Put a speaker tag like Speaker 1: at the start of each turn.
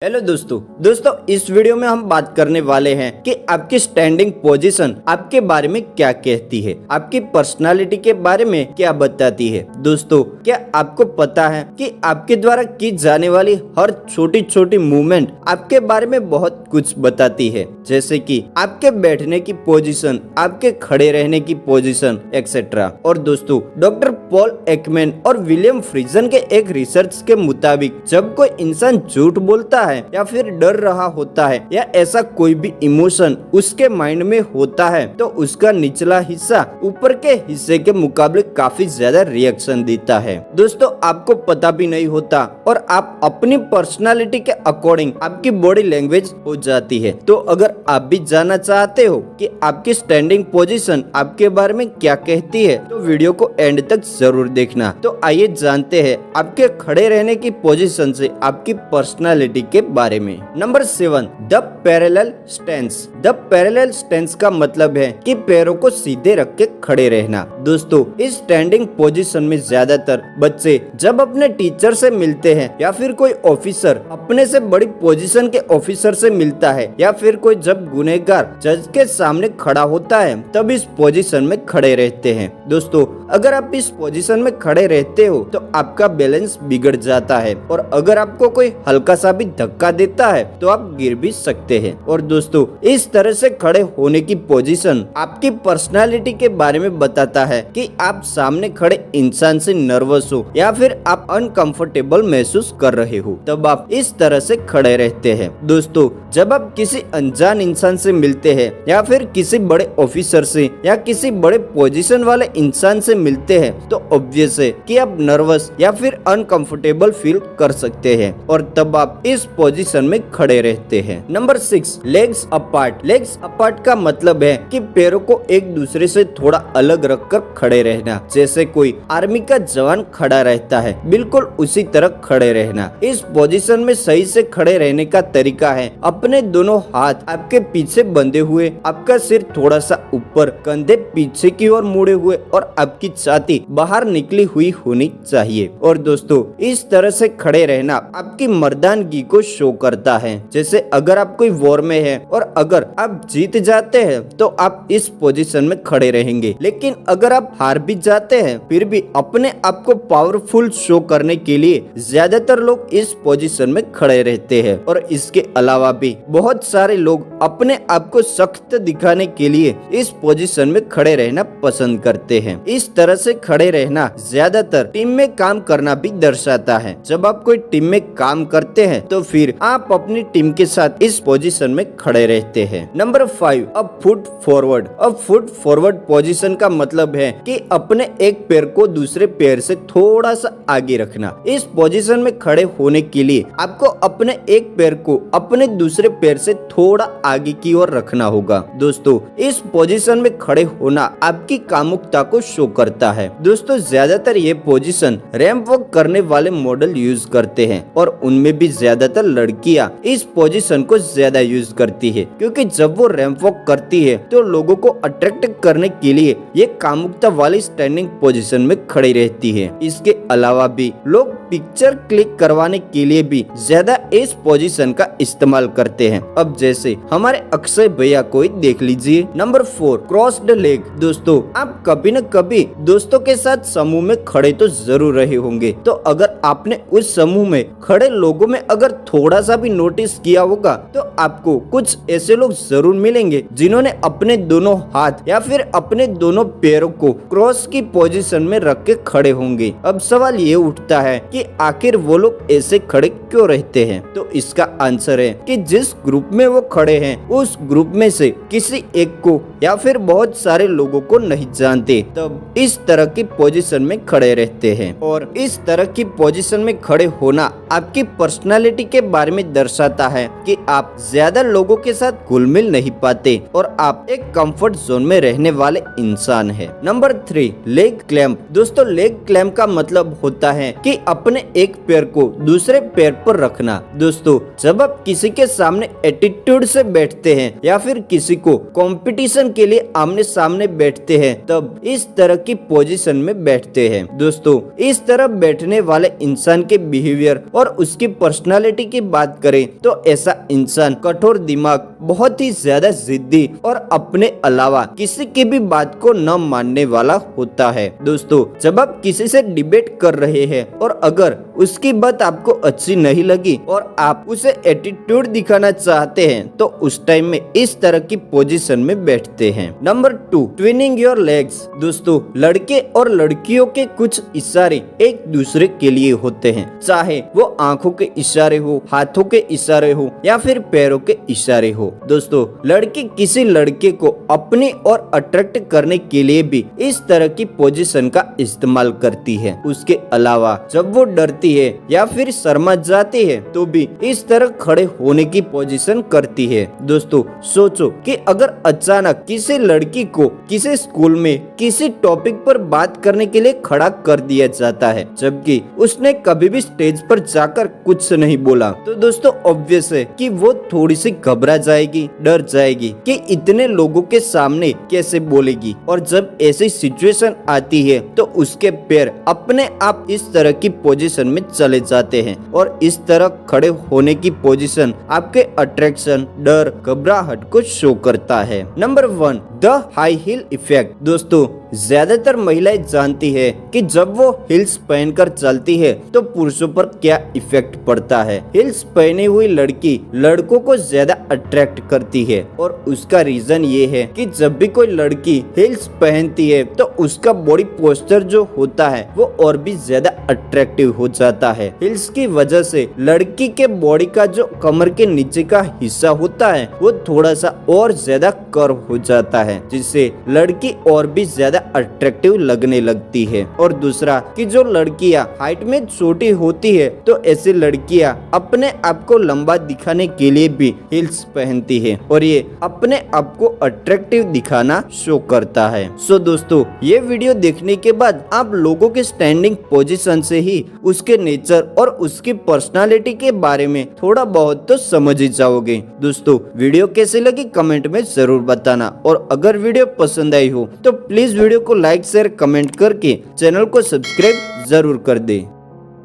Speaker 1: Hello दोस्तों इस video में हम बात करने वाले हैं कि आपकी स्टैंडिंग पोजीशन आपके बारे में क्या कहती है, आपकी पर्सनालिटी के बारे में क्या बताती है। दोस्तों, क्या आपको पता है कि आपके द्वारा की जाने वाली हर छोटी छोटी मूवमेंट आपके बारे में बहुत कुछ बताती है, जैसे कि आपके बैठने की पोजीशन, आपके खड़े रहने की पोजीशन एक्सेट्रा। और दोस्तों, डॉक्टर पॉल एकमैन और विलियम फ्रीजन के एक रिसर्च के मुताबिक जब कोई इंसान झूठ बोलता है या फिर डर रहा होता है या ऐसा कोई भी इमोशन उसके माइंड में होता है, तो उसका निचला हिस्सा ऊपर के हिस्से के मुकाबले काफी ज्यादा रिएक्शन देता है। दोस्तों, आपको पता भी नहीं होता और आप अपनी पर्सनालिटी के अकॉर्डिंग आपकी बॉडी लैंग्वेज हो जाती है। तो अगर आप भी जानना चाहते हो कि आपकी स्टैंडिंग पोजीशन आपके बारे में क्या कहती है, तो वीडियो को एंड तक जरूर देखना। तो आइए जानते हैं आपके खड़े रहने की पोजीशन से आपकी पर्सनालिटी के बारे में। Number 7, the parallel stance. The parallel stance का मतलब है कि पैरों को सीधे रख के खड़े रहना। दोस्तों, इस स्टैंडिंग पोजीशन में ज्यादातर बच्चे जब अपने टीचर से मिलते हैं या फिर कोई ऑफिसर अपने से बड़ी पोजीशन के ऑफिसर से मिलता है या फिर कोई जब गुनहगार जज के सामने खड़ा होता है तब इस पोजीशन में खड़े रहते हैं। दोस्तों, अगर आप इस पोजीशन में खड़े रहते हो तो आपका बैलेंस बिगड़ जाता है और अगर आपको कोई हल्का सा भी धक्का देता है तो आप गिर भी सकते हैं। और दोस्तों, इस तरह से खड़े होने की पोजीशन आपकी पर्सनालिटी के बारे में बताता है कि आप सामने खड़े इंसान से नर्वस हो या फिर आप अनकंफर्टेबल महसूस कर रहे हो, तब आप इस तरह से खड़े रहते हैं। दोस्तों, जब आप किसी अनजान इंसान से मिलते हैं या फिर किसी बड़े ऑफिसर से या किसी बड़े पोजीशन वाले इंसान से मिलते हैं तो ऑब्वियस है कि आप नर्वस या फिर अनकंफर्टेबल फील कर सकते हैं और तब आप इस पोजीशन में खड़े रहते हैं। Number 6, legs apart. Legs apart का मतलब है कि पैरों को एक दूसरे से थोड़ा अलग रखकर खड़े रहना, जैसे कोई आर्मी का जवान खड़ा रहता है, बिल्कुल उसी तरह खड़े रहना। इस पोजीशन में सही से खड़े रहने का तरीका है अपने दोनों हाथ आपके पीछे बंधे हुए, आपका सिर थोड़ा सा ऊपर, कंधे पीछे की ओर मुड़े हुए और आपकी छाती बाहर निकली हुई होनी चाहिए। और दोस्तों, इस तरह से खड़े रहना आपकी मर्दानगी को शो करता है। जैसे अगर आप कोई वॉर में है और अगर आप जीत जाते हैं तो आप इस पोजीशन में खड़े रहेंगे, लेकिन अगर आप हार भी जाते हैं फिर भी अपने आप को पावरफुल शो करने के लिए ज्यादातर लोग इस पोजीशन में खड़े रहते हैं। और इसके अलावा भी बहुत सारे लोग अपने आप को सख्त दिखाने के लिए इस पोजीशन में खड़े रहना पसंद करते हैं। इस तरह से खड़े रहना ज्यादातर टीम में काम करना भी दर्शाता है। जब आप कोई टीम में काम करते हैं तो फिर आप अपनी टीम के साथ इस पोजीशन में खड़े रहते हैं। Number 5, a foot forward. A foot forward position का मतलब है कि अपने एक पैर को दूसरे पैर से थोड़ा सा आगे रखना। इस पोजीशन में खड़े होने के लिए आपको अपने एक पैर को अपने दूसरे पैर से थोड़ा आगे की ओर रखना होगा। दोस्तों, इस पोजीशन में खड़े होना आपकी कामुकता को शो करता है। दोस्तों, ज्यादातर ये पोजीशन रैंप वॉक करने वाले मॉडल यूज करते हैं और उनमें भी ज्यादातर लड़कियां इस पोजीशन को ज्यादा यूज करती है, क्योंकि जब वो रैंप वॉक करती है तो लोगों को अट्रैक्ट करने के लिए ये कामुकता वाली स्टैंडिंग पोजीशन में खड़ी रहती है। इसके अलावा भी लोग पिक्चर क्लिक करवाने के लिए भी ज्यादा इस पोजीशन का इस्तेमाल करते हैं। अब जैसे हमारे अक्षय भैया को ही देख लीजिए। Number 4, crossed leg. दोस्तों, आप कभी न कभी दोस्तों के साथ समूह में खड़े तो जरूर रहे होंगे, तो अगर आपने उस समूह में खड़े लोगों में अगर थोड़ा सा भी नोटिस किया होगा तो आपको कुछ ऐसे लोग जरूर मिलेंगे जिन्होंने अपने दोनों हाथ या फिर अपने दोनों पैरों को क्रॉस की पोजीशन में रख के खड़े होंगे। अब सवाल ये उठता है कि आखिर वो लोग ऐसे खड़े क्यों रहते हैं? तो इसका आंसर है कि जिस ग्रुप में वो खड़े हैं उस ग्रुप में से किसी एक को या फिर बहुत सारे लोगों को नहीं जानते, तब इस तरह की पोजीशन में खड़े रहते हैं। और इस तरह की पोजीशन में खड़े होना आपकी पर्सनालिटी के बारे में दर्शाता है कि आप ज्यादा लोगों के साथ घुल मिल नहीं पाते और आप एक कंफर्ट जोन में रहने वाले इंसान हैं। Number 3, leg clamp. दोस्तों, लेग क्लैंप का मतलब होता है कि अपने एक पैर को दूसरे पैर पर रखना। दोस्तों, जब आप किसी के सामने एटीट्यूड से बैठते हैं या फिर किसी को कंपटीशन डिस्कशन के लिए आमने सामने बैठते हैं तब इस तरह की पोजीशन में बैठते हैं। दोस्तों, इस तरह बैठने वाले इंसान के बिहेवियर और उसकी पर्सनालिटी की बात करें तो ऐसा इंसान कठोर दिमाग, बहुत ही ज्यादा जिद्दी और अपने अलावा किसी की भी बात को न मानने वाला होता है। दोस्तों, जब आप किसी से डिबेट कर रहे हैं और अगर उसकी बात आपको अच्छी नहीं लगी और आप उसे एटीट्यूड दिखाना चाहते हैं तो उस टाइम में इस तरह की पोजीशन में बैठते हैं। Number 2, twinning your legs. दोस्तों, लड़के और लड़कियों के कुछ इशारे एक दूसरे के लिए होते हैं, चाहे वो आंखों के इशारे हो, हाथों के इशारे हो या फिर पैरों के इशारे हो। दोस्तों, लड़की किसी लड़के को अपनी और अट्रैक्ट करने के लिए भी इस तरह की पोजीशन का इस्तेमाल करती है। उसके अलावा जब वो डरती है या फिर शर्मा जाती है तो भी इस तरह खड़े होने की पोजीशन करती है। दोस्तों, सोचो कि अगर अचानक किसी लड़की को किसी स्कूल में किसी टॉपिक पर बात करने के लिए खड़ा कर दिया जाता है जबकि उसने कभी भी स्टेज पर जाकर कुछ नहीं बोला, तो दोस्तों ऑब्वियस है कि वो थोड़ी सी घबरा जाएगी, डर जाएगी कि इतने लोगों के सामने कैसे बोलेगी। और जब ऐसी सिचुएशन आती है तो उसके पैर अपने आप इस तरह की पोजीशन में चले जाते हैं और इस तरह खड़े होने की पोजीशन आपके अट्रैक्शन, डर, घबराहट को शो करता है। Number 1, the high heel effect. दोस्तों, ज्यादातर महिलाएं जानती है कि जब वो हिल्स पहनकर चलती है तो पुरुषों पर क्या इफेक्ट पड़ता है। हिल्स पहनी हुई लड़की लड़कों को ज्यादा अट्रैक्ट करती है और उसका रीजन ये है कि जब भी कोई लड़की हिल्स पहनती है तो उसका बॉडी पोस्चर जो होता है वो और भी ज्यादा अट्रैक्टिव हो जाता है। हिल्स की वजह से लड़की के बॉडी का जो कमर के नीचे का हिस्सा होता है वो थोड़ा सा और ज्यादा कर्व हो जाता है जिससे लड़की और भी ज्यादा अट्रैक्टिव लगने लगती है। और दूसरा कि जो लड़कियां हाइट में छोटी होती है तो ऐसी लड़कियां अपने आप को लंबा दिखाने के लिए भी हिल्स पहनती है और ये अपने आप को अट्रैक्टिव दिखाना शो करता है। सो दोस्तों, ये वीडियो देखने के बाद आप लोगों के स्टैंडिंग पोजीशन से ही उसके नेचर और उसकी पर्सनालिटी के बारे में थोड़ा बहुत तो समझ ही जाओगे। दोस्तों, वीडियो कैसी लगी कमेंट में जरूर बताना और अगर वीडियो पसंद आई हो तो प्लीज वीडियो को लाइक, शेयर, कमेंट करके चैनल को सब्सक्राइब जरूर कर दे।